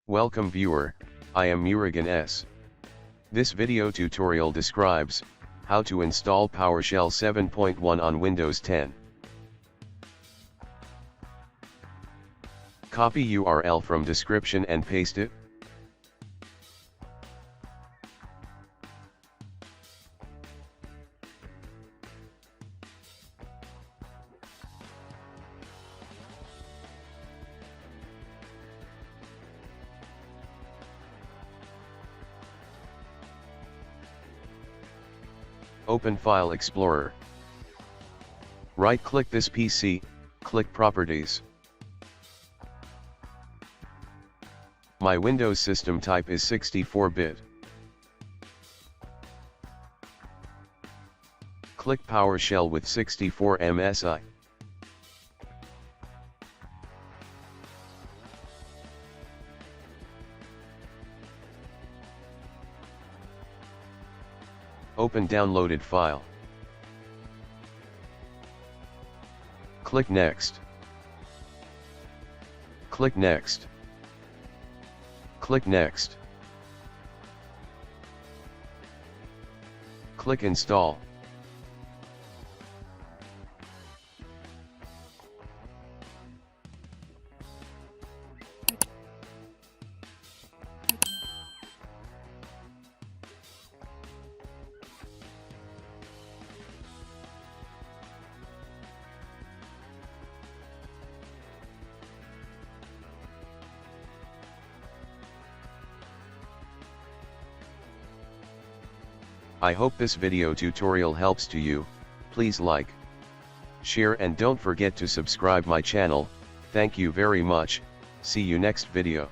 Welcome viewer, I am Murugan S. This video tutorial describes how to install PowerShell 7.1 on Windows 10. Copy URL from description and paste it. Open File Explorer. Right-click this PC, click Properties. My Windows system type is 64-bit. Click PowerShell with 64 MSI. Open downloaded file. Click Next. Click Next. Click Next. Click Install. I hope this video tutorial helps to you. Please like, share and don't forget to subscribe my channel. Thank you very much. See you next video.